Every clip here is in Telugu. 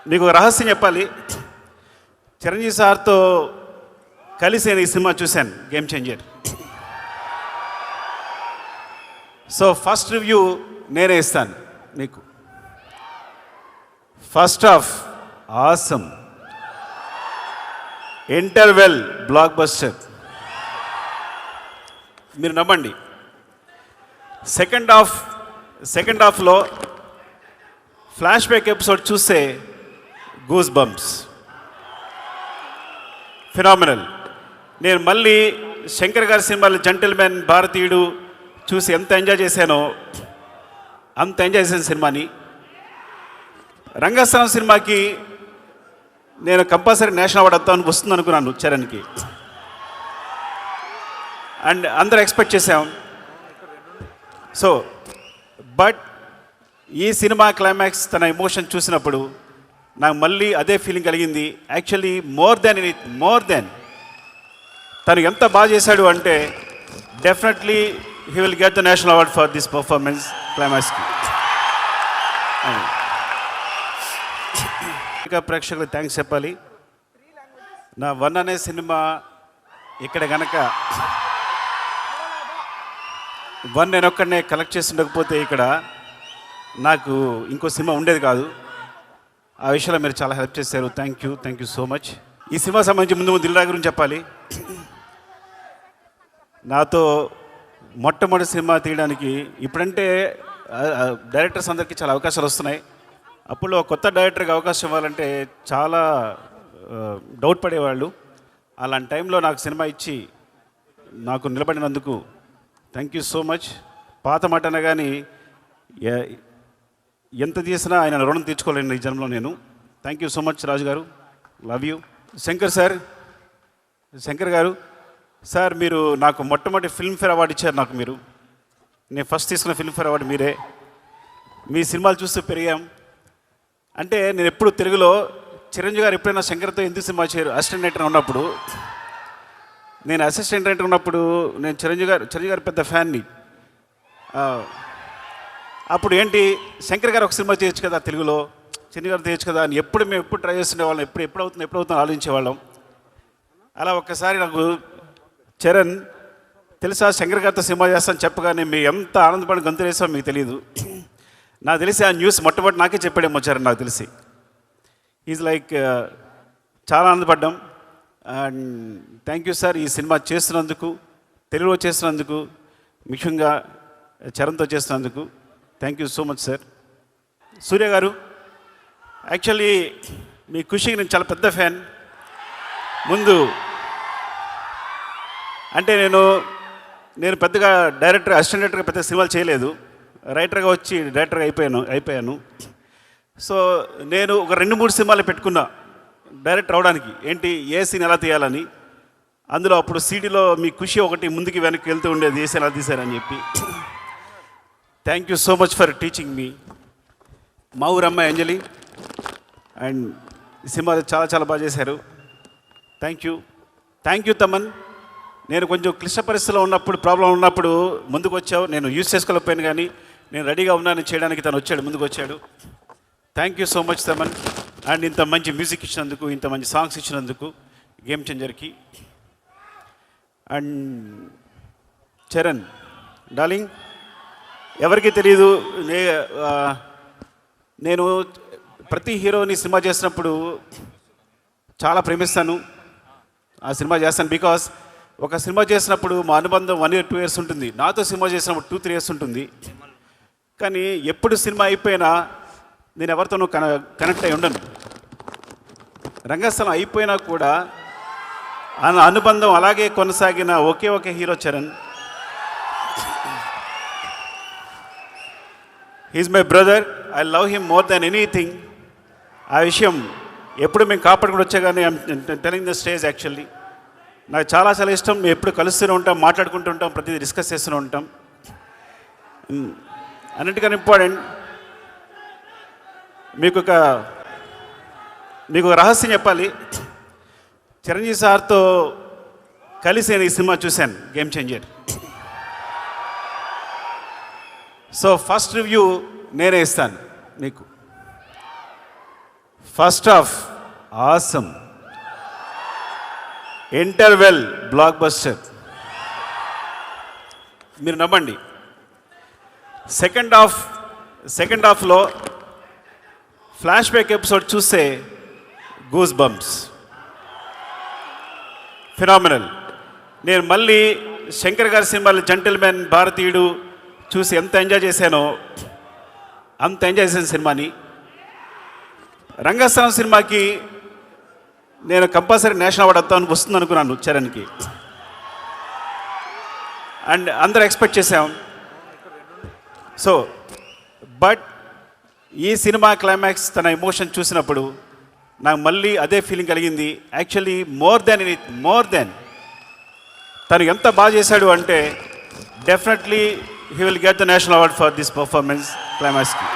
మీకు ఒక రహస్యం చెప్పాలి. చిరంజీవి సార్తో కలిసి నేను ఈ సినిమా చూశాను, game changer. So first review నేనే ఇస్తాను మీకు. First half awesome, interval block buster, మీరు నమ్మండి. సెకండ్ హాఫ్లో ఫ్లాష్ బ్యాక్ ఎపిసోడ్ చూస్తే గూస్ బంప్స్, ఫినామినల్. నేను మళ్ళీ శంకర్ గారి సినిమాలు జెంటిల్మెన్, భారతీయుడు చూసి ఎంత ఎంజాయ్ చేశానో అంత ఎంజాయ్ చేశాను సినిమాని. రంగస్థలం సినిమాకి నేను కంపల్సరీ నేషనల్ అవార్డు వస్తాను వస్తుంది అనుకున్నాను చరణ్కి, అండ్ అందరూ ఎక్స్పెక్ట్ చేశాం. సో బట్ ఈ సినిమా క్లైమాక్స్ తన ఎమోషన్ చూసినప్పుడు నాకు మళ్ళీ అదే ఫీలింగ్ కలిగింది. యాక్చువల్లీ మోర్ దెన్ తను ఎంత బాగా చేశాడు అంటే definitely he will get the national award for this performance క్లైమాక్స్కి. ఇంకా ప్రేక్షకులకు థ్యాంక్స్ చెప్పాలి. నా 1 అనే సినిమా ఇక్కడ కనుక 1 నేను ఒక్కడనే కలెక్ట్ చేసి ఉండకపోతే ఇక్కడ నాకు ఇంకో సినిమా ఉండేది కాదు. ఆ విషయంలో మీరు చాలా హెల్ప్ చేశారు. Thank you so much. ఈ సినిమా సంబంధించి ముందు దిల్రాజు గురించి చెప్పాలి. నాతో మొట్టమొదటి సినిమా తీయడానికి ఇప్పుడంటే డైరెక్టర్స్ అందరికీ చాలా అవకాశాలు వస్తున్నాయి. అప్పుడు కొత్త డైరెక్టర్కి అవకాశం ఇవ్వాలంటే చాలా డౌట్ పడేవాళ్ళు. అలాంటి టైంలో నాకు సినిమా ఇచ్చి నాకు నిలబడినందుకు థ్యాంక్ యూ సో మచ్. పాత మాట అనగాని ఎంత తీసినా ఆయన రుణం తీర్చుకోలేను ఈ జన్మలో నేను. థ్యాంక్ యూ సో మచ్ రాజు గారు, లవ్ యూ. శంకర్ గారు సార్, మీరు నాకు మొట్టమొదటి ఫిల్మ్ఫేర్ అవార్డు ఇచ్చారు నాకు మీరు. నేను ఫస్ట్ తీసుకున్న ఫిల్మ్ఫేర్ అవార్డు మీరే. మీ సినిమాలు చూస్తూ పెరిగాం. అంటే నేను ఎప్పుడు తెలుగులో చిరంజీవి గారు ఎప్పుడైనా శంకర్తో ఎందుకు సినిమా చేయరు అసిస్టెంట్ డైరెక్టర్ ఉన్నప్పుడు, నేను అసిస్టెంట్ డైరెక్టర్ ఉన్నప్పుడు నేను చిరంజీవి గారు పెద్ద ఫ్యాన్ని. అప్పుడు ఏంటి శంకర్ గారు ఒక సినిమా చేయొచ్చు కదా తెలుగులో, చిరంజీవి గారు చేయొచ్చు కదా అని మేము ఎప్పుడు ట్రై చేస్తుండేవాళ్ళం. ఎప్పుడు అవుతుందో ఆలోచించేవాళ్ళం. అలా ఒక్కసారి నాకు చరణ్ తెలుసా శంకర్ గారితో సినిమా చేస్తాను చెప్పగానే మేము ఎంత ఆనందపడి గంతులేసామో మీకు తెలియదు. నాకు తెలిసి ఆ న్యూస్ మొట్టమొదటి నాకే చెప్పాడేమో చరణ్, నాకు తెలిసి. ఈజ్ లైక్ చాలా ఆనందపడ్డాం. అండ్ థ్యాంక్ యూ సార్, ఈ సినిమా చేస్తున్నందుకు, తెలుగులో చేస్తున్నందుకు, ముఖ్యంగా చరణ్తో చేస్తున్నందుకు thank you so much sir. Surya గారు, యాక్చువల్లీ మీ ఖుషికి నేను చాలా పెద్ద ఫ్యాన్. ముందు అంటే నేను పెద్దగా డైరెక్టర్, అసిస్టెంట్ డైరెక్టర్గా పెద్ద సినిమాలు చేయలేదు. రైటర్గా వచ్చి డైరెక్టర్గా అయిపోయాను. సో నేను ఒక 2-3 సినిమాలు పెట్టుకున్నా డైరెక్టర్ అవడానికి. ఏంటి, ఏ సీన్ ఎలా తీయాలని. అందులో అప్పుడు సీడీలో మీ ఖుషి ఒకటి ముందుకి వెనక్కి వెళ్తూ ఉండేది, ఏ సీన్ ఎలా తీశారని చెప్పి. Thank you so much for teaching మీ. మా ఊరు అమ్మాయి అంజలి అండ్ ఈ సినిమా చాలా చాలా బాగా చేశారు. Thank you Thaman. నేను కొంచెం క్లిష్ట పరిస్థితిలో ఉన్నప్పుడు, ప్రాబ్లం ఉన్నప్పుడు ముందుకు వచ్చావు. నేను యూజ్ చేసుకోలేకపోయాను, కానీ నేను రెడీగా ఉన్నాను చేయడానికి. తను వచ్చాడు, ముందుకు వచ్చాడు. Thank you so much Thaman. And ఇంత మంచి మ్యూజిక్ ఇచ్చినందుకు, ఇంత మంచి సాంగ్స్ ఇచ్చినందుకు గేమ్ చేంజర్కి. అండ్ చరణ్ డార్లింగ్, ఎవరికి తెలియదు, నేను ప్రతి హీరోని సినిమా చేసినప్పుడు చాలా ప్రేమిస్తాను. ఆ సినిమా చేస్తాను బికాస్ ఒక సినిమా చేసినప్పుడు మా అనుబంధం 1 year 2 years ఉంటుంది. నాతో సినిమా చేసినప్పుడు 2-3 years ఉంటుంది. కానీ ఎప్పుడు సినిమా అయిపోయినా నేను ఎవరితోనూ కనెక్ట్ అయి ఉండను. రంగస్థలం అయిపోయినా కూడా ఆ అనుబంధం అలాగే కొనసాగిన ఒకే hero Charan. He is my brother. I love him more than anything. ఆ విషయం ఎప్పుడు మేము కాపాడుకుని వచ్చా, కానీ I'm telling the stage. Actually నాకు చాలా చాలా ఇష్టం. మేము ఎప్పుడు కలుస్తూనే ఉంటాం, మాట్లాడుకుంటూ ఉంటాం, ప్రతిదీ డిస్కస్ చేస్తూనే ఉంటాం. అన్నిటికన్నా ఇంపార్టెంట్, మీకు ఒక రహస్యం చెప్పాలి. చిరంజీవి సార్తో కలిసి నేను ఈ సినిమా చూశాను, game changer. So first review నేనే ఇస్తాను మీకు. First half awesome, interval block buster. మీరు నమ్మండి. సెకండ్ హాఫ్లో ఫ్లాష్ బ్యాక్ ఎపిసోడ్ చూస్తే గూస్ బంప్స్, ఫినామినల్. నేను మళ్ళీ శంకర్ గారి సినిమాలు జెంటిల్మెన్, భారతీయుడు చూసి ఎంత ఎంజాయ్ చేశానో అంత ఎంజాయ్ చేశాను సినిమాని. రంగస్థలం సినిమాకి నేను కంపల్సరీ నేషనల్ అవార్డు వస్తుంది అనుకున్నాను చరణ్కి, అండ్ అందరూ ఎక్స్పెక్ట్ చేసాం. సో బట్ ఈ సినిమా క్లైమాక్స్ తన ఎమోషన్ చూసినప్పుడు నాకు మళ్ళీ అదే ఫీలింగ్ కలిగింది. యాక్చువల్లీ మోర్ దెన్ తను ఎంత బాగా చేశాడు అంటే definitely he will get the national award for this performance క్లైమాక్స్కి.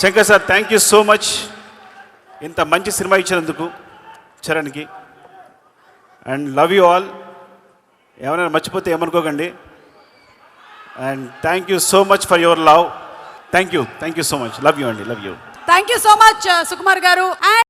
Shankar sir, thank you so much ఇంత మంచి సినిమా ఇచ్చినందుకు చరణ్కి. And love you all. ఏమైనా మర్చిపోతే ఏమనుకోకండి. And thank you so much for your love. Thank you so much. Love you అండి, love you. Thank you so much Sukumar గారు.